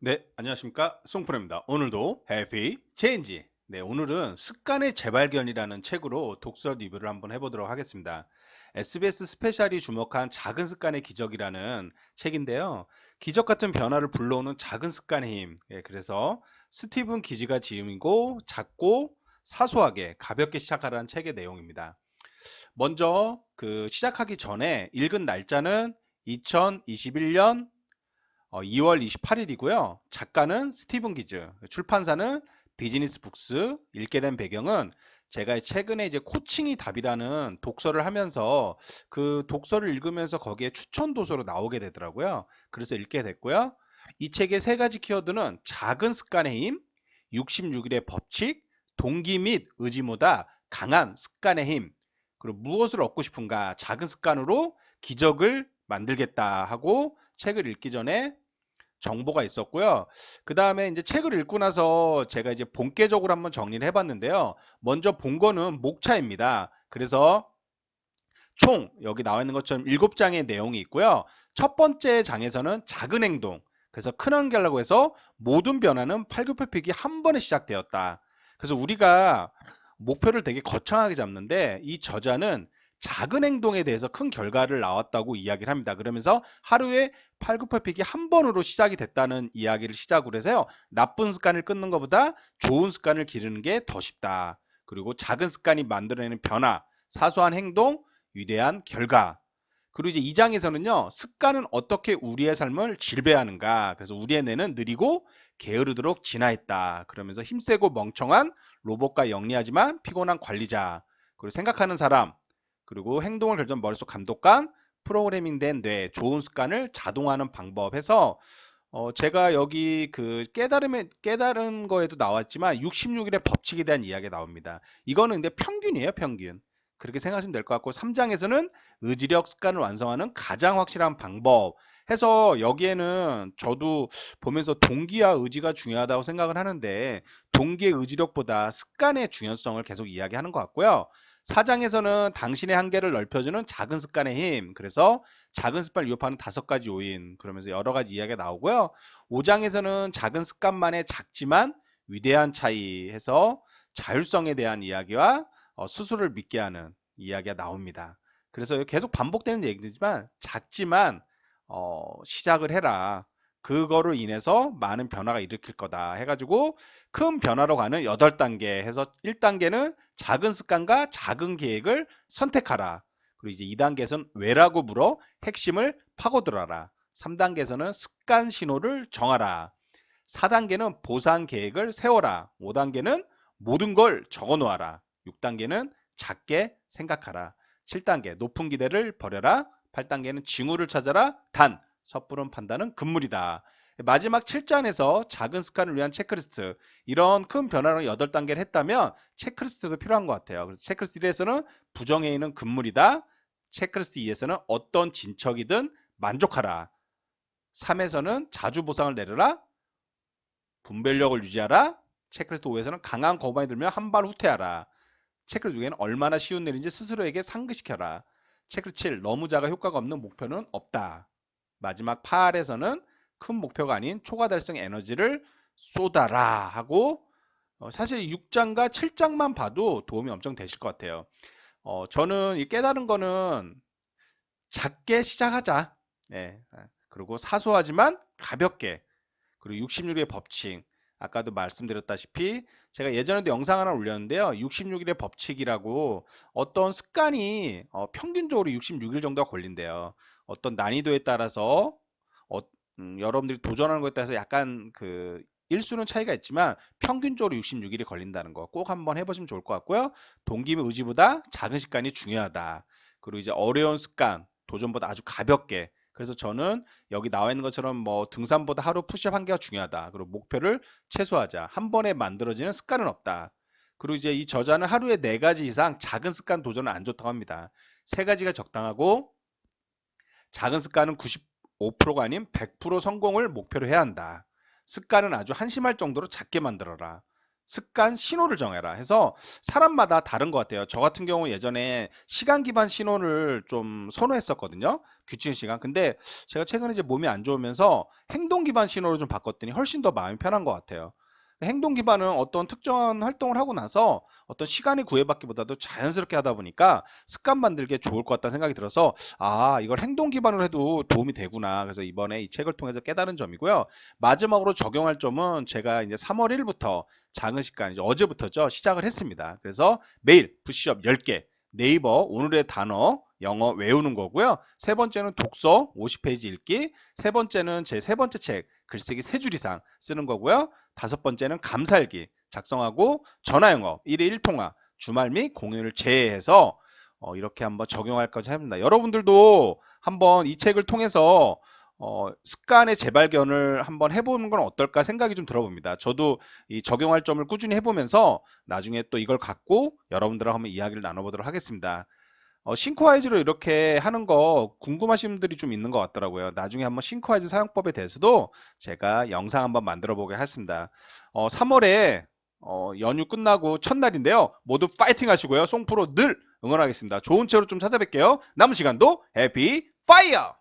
네, 안녕하십니까. 송프로입니다. 오늘도 해피 체인지. 네, 오늘은 습관의 재발견이라는 책으로 독서 리뷰를 한번 해보도록 하겠습니다. SBS 스페셜이 주목한 작은 습관의 기적이라는 책인데요. 기적 같은 변화를 불러오는 작은 습관의 힘. 그래서 스티븐 기지가 지음이고 작고 사소하게 가볍게 시작하라는 책의 내용입니다. 먼저 시작하기 전에 읽은 날짜는 2021년 2월 28일이고요. 작가는 스티븐 기즈, 출판사는 비즈니스 북스. 읽게 된 배경은 제가 최근에 이제 코칭이 답이라는 독서를 하면서 그 독서를 읽으면서 거기에 추천 도서로 나오게 되더라고요. 그래서 읽게 됐고요. 이 책의 세 가지 키워드는 작은 습관의 힘, 66일의 법칙, 동기 및 의지보다 강한 습관의 힘, 그리고 무엇을 얻고 싶은가, 작은 습관으로 기적을 만들겠다 하고 책을 읽기 전에 정보가 있었고요. 그 다음에 이제 책을 읽고 나서 제가 이제 본격적으로 한번 정리를 해봤는데요. 먼저 본 거는 목차입니다. 그래서 총 여기 나와 있는 것처럼 7장의 내용이 있고요. 첫 번째 장에서는 작은 행동, 그래서 큰 한계라고 해서 모든 변화는 팔굽혀펴기 한 번에 시작되었다. 그래서 우리가 목표를 되게 거창하게 잡는데 이 저자는 작은 행동에 대해서 큰 결과를 나왔다고 이야기를 합니다. 그러면서 하루에 팔굽혀펴기 한 번으로 시작이 됐다는 이야기를 시작으로 해서요. 나쁜 습관을 끊는 것보다 좋은 습관을 기르는 게 더 쉽다. 그리고 작은 습관이 만들어내는 변화, 사소한 행동, 위대한 결과. 그리고 이제 2장에서는요, 습관은 어떻게 우리의 삶을 지배하는가. 그래서 우리의 뇌는 느리고 게으르도록 진화했다. 그러면서 힘세고 멍청한 로봇과 영리하지만 피곤한 관리자. 그리고 생각하는 사람. 그리고 행동을 결정 머릿속 감독관. 프로그래밍된 뇌, 좋은 습관을 자동화하는 방법 해서 제가 여기 깨달은 거에도 나왔지만 66일의 법칙에 대한 이야기가 나옵니다. 이거는 근데 평균이에요, 평균. 그렇게 생각하시면 될 것 같고 3장에서는 의지력 습관을 완성하는 가장 확실한 방법 해서 여기에는 저도 보면서 동기와 의지가 중요하다고 생각을 하는데 동기의 의지력보다 습관의 중요성을 계속 이야기하는 것 같고요. 4장에서는 당신의 한계를 넓혀주는 작은 습관의 힘. 그래서 작은 습관을 위협하는 5가지 요인. 그러면서 여러 가지 이야기가 나오고요. 5장에서는 작은 습관만의 작지만 위대한 차이 해서 자율성에 대한 이야기와 스스로를 믿게 하는 이야기가 나옵니다. 그래서 계속 반복되는 얘기지만 작지만 시작을 해라. 그거로 인해서 많은 변화가 일으킬 거다 해가지고 큰 변화로 가는 8단계 해서 1단계는 작은 습관과 작은 계획을 선택하라. 그리고 이제 2단계에서는 왜라고 물어 핵심을 파고들어라. 3단계에서는 습관 신호를 정하라. 4단계는 보상 계획을 세워라. 5단계는 모든 걸 적어 놓아라. 6단계는 작게 생각하라. 7단계 높은 기대를 버려라. 8단계는 징후를 찾아라. 단 섣부른 판단은 금물이다. 마지막 7장에서 작은 습관을 위한 체크리스트, 이런 큰 변화를 8단계를 했다면 체크리스트도 필요한 것 같아요. 그래서 체크리스트 1에서는 부정행위는 금물이다. 체크리스트 2에서는 어떤 진척이든 만족하라. 3에서는 자주 보상을 내려라. 분별력을 유지하라. 체크리스트 5에서는 강한 거부감이 들면 한 발 후퇴하라. 체크리스트 6에는 얼마나 쉬운 일인지 스스로에게 상기시켜라. 체크리스트 7, 너무 작아 효과가 없는 목표는 없다. 마지막 8에서는 큰 목표가 아닌 초과 달성 에너지를 쏟아라 하고, 사실 6장과 7장만 봐도 도움이 엄청 되실 것 같아요. 저는 이 깨달은 거는 작게 시작하자. 네. 그리고 사소하지만 가볍게. 그리고 66일의 법칙. 아까도 말씀드렸다시피 제가 예전에도 영상 하나 올렸는데요. 66일의 법칙이라고 어떤 습관이 평균적으로 66일 정도가 걸린대요. 어떤 난이도에 따라서 어, 여러분들이 도전하는 것에 따라서 약간 일수는 차이가 있지만 평균적으로 66일이 걸린다는 거 꼭 한번 해보시면 좋을 것 같고요. 동기 및 의지보다 작은 습관이 중요하다. 그리고 이제 어려운 습관, 도전보다 아주 가볍게. 그래서 저는 여기 나와 있는 것처럼 뭐 등산보다 하루 푸시업 한 개가 중요하다. 그리고 목표를 최소화하자. 한 번에 만들어지는 습관은 없다. 그리고 이제 이 저자는 하루에 4가지 이상 작은 습관 도전은 안 좋다고 합니다. 3가지가 적당하고 작은 습관은 95%가 아닌 100% 성공을 목표로 해야 한다. 습관은 아주 한심할 정도로 작게 만들어라. 습관 신호를 정해라 해서 사람마다 다른 것 같아요. 저 같은 경우 예전에 시간 기반 신호를 좀 선호했었거든요. 규칙 시간. 근데 제가 최근에 이제 몸이 안 좋으면서 행동 기반 신호를 좀 바꿨더니 훨씬 더 마음이 편한 것 같아요. 행동 기반은 어떤 특정한 활동을 하고 나서 어떤 시간이 구애받기보다도 자연스럽게 하다 보니까 습관 만들기에 좋을 것 같다는 생각이 들어서 아, 이걸 행동 기반으로 해도 도움이 되구나. 그래서 이번에 이 책을 통해서 깨달은 점이고요. 마지막으로 적용할 점은 제가 이제 3월 1일부터 작은 습관, 이제 어제부터죠. 시작을 했습니다. 그래서 매일 푸시업 10개, 네이버 오늘의 단어 영어 외우는 거고요. 세 번째는 독서 50페이지 읽기, 세 번째는 제 세 번째 책 글쓰기 3줄 이상 쓰는 거고요. 다섯 번째는 감살기 작성하고 전화 영어 1회 1통화 주말 및 공휴일을 제외해서 이렇게 한번 적용할까 합니다. 여러분들도 한번 이 책을 통해서 습관의 재발견을 한번 해보는 건 어떨까 생각이 좀 들어봅니다. 저도 이 적용할 점을 꾸준히 해보면서 나중에 또 이걸 갖고 여러분들하고 한번 이야기를 나눠보도록 하겠습니다. 싱크와이즈로 이렇게 하는 거 궁금하신 분들이 좀 있는 것 같더라고요. 나중에 한번 싱크와이즈 사용법에 대해서도 제가 영상 한번 만들어 보게 하겠습니다. 3월에 연휴 끝나고 첫날인데요. 모두 파이팅 하시고요. 송프로 늘 응원하겠습니다. 좋은 채로 좀 찾아뵐게요. 남은 시간도 해피 파이어!